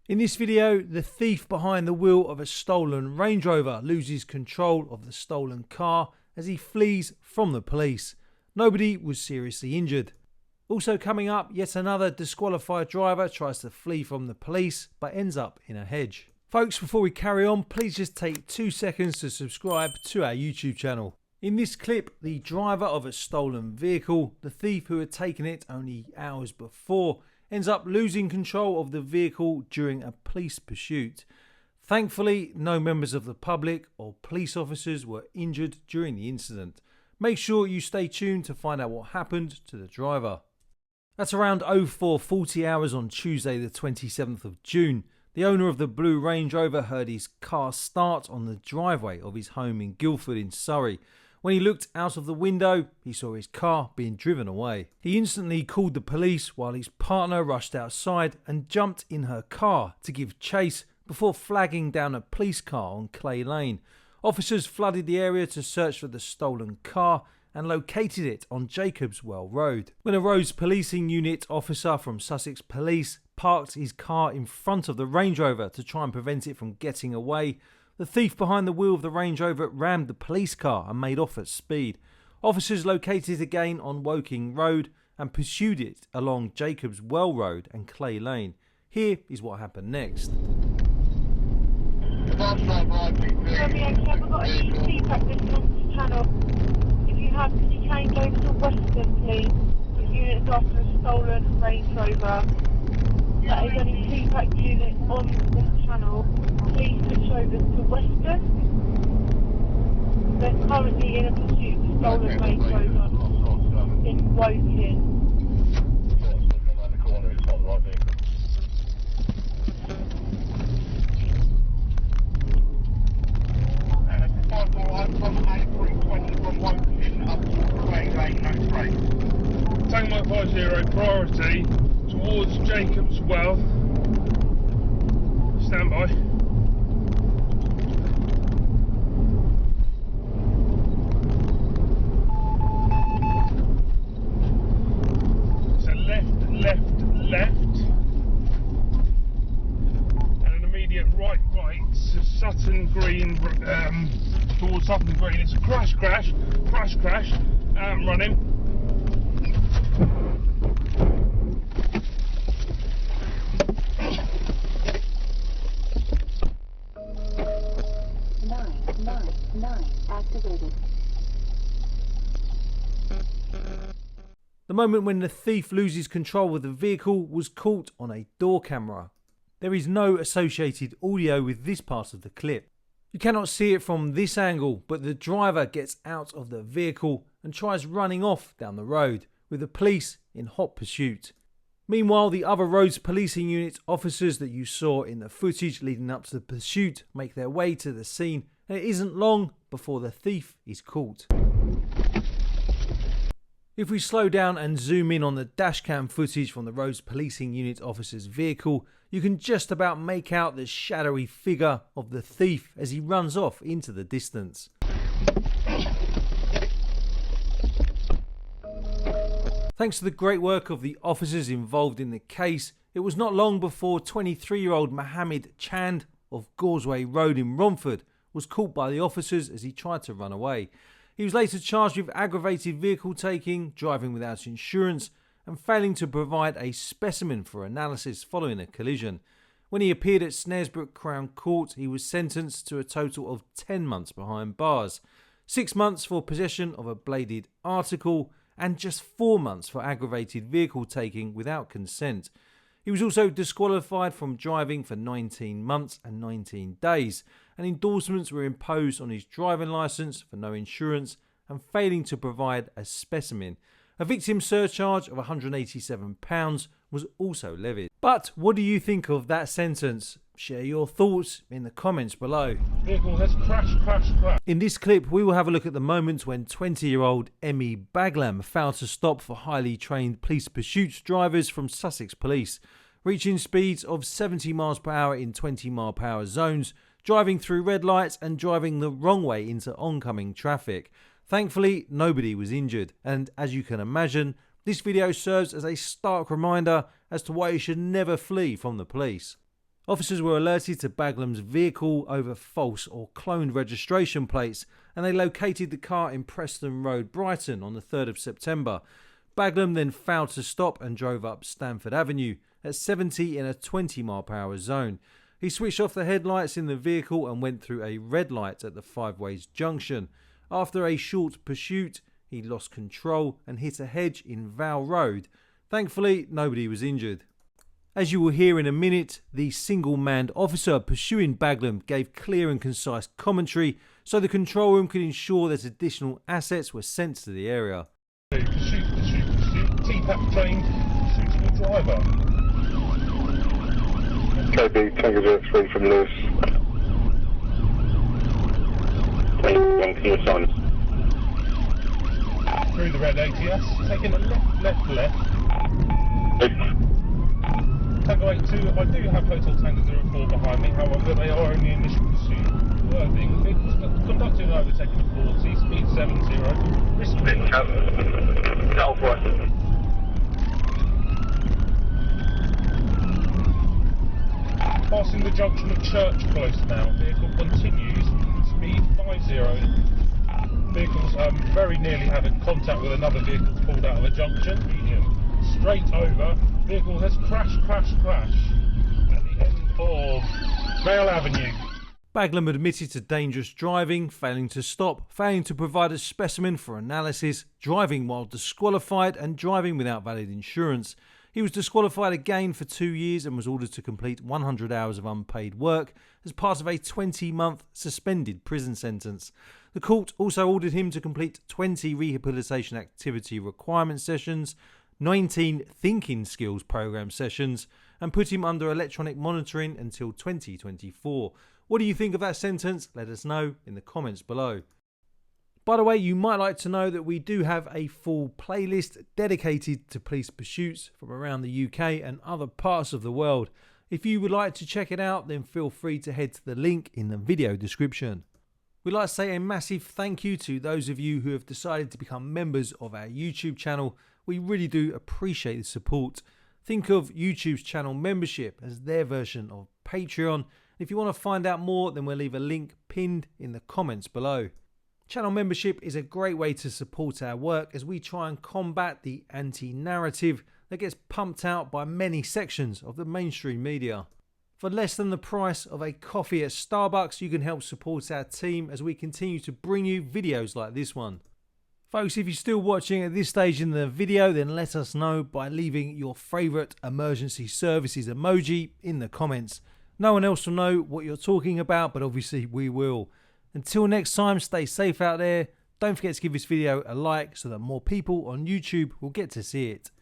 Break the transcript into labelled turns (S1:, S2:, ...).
S1: In this video, the thief behind the wheel of a stolen Range Rover loses control of the stolen car as he flees from the police. Nobody was seriously injured. Also coming up, yet another disqualified driver tries to flee from the police but ends up in a hedge. Folks, before we carry on, please just take 2 seconds to subscribe to our YouTube channel. In this clip, the driver of a stolen vehicle, the thief who had taken it only hours before, ends up losing control of the vehicle during a police pursuit. Thankfully, no members of the public or police officers were injured during the incident. Make sure you stay tuned to find out what happened to the driver. At around 04:40 hours on Tuesday the 27th of June, the owner of the blue Range Rover heard his car start on the driveway of his home in Guildford in Surrey. When he looked out of the window, he saw his car being driven away. He instantly called the police while his partner rushed outside and jumped in her car to give chase before flagging down a police car on Clay Lane. Officers flooded the area to search for the stolen car and located it on Jacobs Well Road. When a Roads Policing Unit officer from Sussex Police parked his car in front of the Range Rover to try and prevent it from getting away, the thief behind the wheel of the Range Rover rammed the police car and made off at speed. Officers located it again on Woking Road and pursued it along Jacobs Well Road and Clay Lane. Here is what happened next.
S2: If you have, could you change over to Western, please? The unit's after a stolen Range Rover. That is only 2 pack units on this channel. Please switch over to Western. They're currently in a pursuit of stolen Range Rover in Woking.
S3: Tango 50 priority towards Jacobs Well. Stand by. So left, and an immediate right. So Sutton Green, towards Sutton Green. It's a crash. Running.
S2: Nine activated.
S1: The moment when the thief loses control of the vehicle was caught on a door camera. There is no associated audio with this part of the clip. You cannot see it from this angle, but the driver gets out of the vehicle and tries running off down the road, with the police in hot pursuit. Meanwhile, the other Roads Policing Unit officers that you saw in the footage leading up to the pursuit make their way to the scene, and it isn't long before the thief is caught. If we slow down and zoom in on the dashcam footage from the Roads Policing Unit officer's vehicle, you can just about make out the shadowy figure of the thief as he runs off into the distance. Thanks to the great work of the officers involved in the case, it was not long before 23-year-old Mohammed Chand of Gorsway Road in Romford was caught by the officers as he tried to run away. He was later charged with aggravated vehicle taking, driving without insurance, and failing to provide a specimen for analysis following a collision. When he appeared at Snaresbrook Crown Court, he was sentenced to a total of 10 months behind bars, 6 months for possession of a bladed article, and just 4 months for aggravated vehicle taking without consent. He was also disqualified from driving for 19 months and 19 days, and endorsements were imposed on his driving licence for no insurance and failing to provide a specimen. A victim surcharge of £187 was also levied. But what do you think of that sentence? Share your thoughts in the comments below.
S3: Vehicle has crashed.
S1: In this clip, we will have a look at the moment when 20-year-old Emmy Baglam failed to stop for highly trained police pursuit drivers from Sussex Police, reaching speeds of 70 miles per hour in 20 mile per hour zones, driving through red lights and driving the wrong way into oncoming traffic. Thankfully, nobody was injured, and as you can imagine, this video serves as a stark reminder as to why you should never flee from the police. Officers were alerted to Baglam's vehicle over false or cloned registration plates, and they located the car in Preston Road, Brighton on the 3rd of September. Baglam then failed to stop and drove up Stamford Avenue at 70 in a 20-mile-per-hour zone. He switched off the headlights in the vehicle and went through a red light at the Five Ways junction. After a short pursuit, he lost control and hit a hedge in Val Road. Thankfully, nobody was injured. As you will hear in a minute, the single-manned officer pursuing Baglam gave clear and concise commentary so the control room could ensure that additional assets were sent to the area.
S3: Pursuit. TPAP trained, shooting a driver.
S4: KB Tango 03 from Lewis. One to your signs.
S3: Through the red ATS, taking a left. Tango 82, I do have Hotel Tango 04 behind me, however they are only initial pursuit. Wording, it's conducting and overtaking a 40, speed 70, risk
S4: Southwest.
S3: Passing the junction of Church Close now, vehicle continues, speed 50. Vehicle's very nearly having contact with another vehicle pulled out of a junction, straight over. Vehicle has crashed at the end of Vale Avenue.
S1: Baglam admitted to dangerous driving, failing to stop, failing to provide a specimen for analysis, driving while disqualified and driving without valid insurance. He was disqualified again for 2 years and was ordered to complete 100 hours of unpaid work as part of a 20-month suspended prison sentence. The court also ordered him to complete 20 rehabilitation activity requirement sessions, 19 thinking skills program sessions, and put him under electronic monitoring until 2024. What do you think of that sentence? Let us know in the comments below. By the way, you might like to know that we do have a full playlist dedicated to police pursuits from around the UK and other parts of the world. If you would like to check it out, then feel free to head to the link in the video description. We'd like to say a massive thank you to those of you who have decided to become members of our YouTube channel. We really do appreciate the support. Think of YouTube's channel membership as their version of Patreon. If you want to find out more, then we'll leave a link pinned in the comments below. Channel membership is a great way to support our work as we try and combat the anti-narrative that gets pumped out by many sections of the mainstream media. For less than the price of a coffee at Starbucks, you can help support our team as we continue to bring you videos like this one. Folks, if you're still watching at this stage in the video, then let us know by leaving your favourite emergency services emoji in the comments. No one else will know what you're talking about, but obviously we will. Until next time, stay safe out there. Don't forget to give this video a like so that more people on YouTube will get to see it.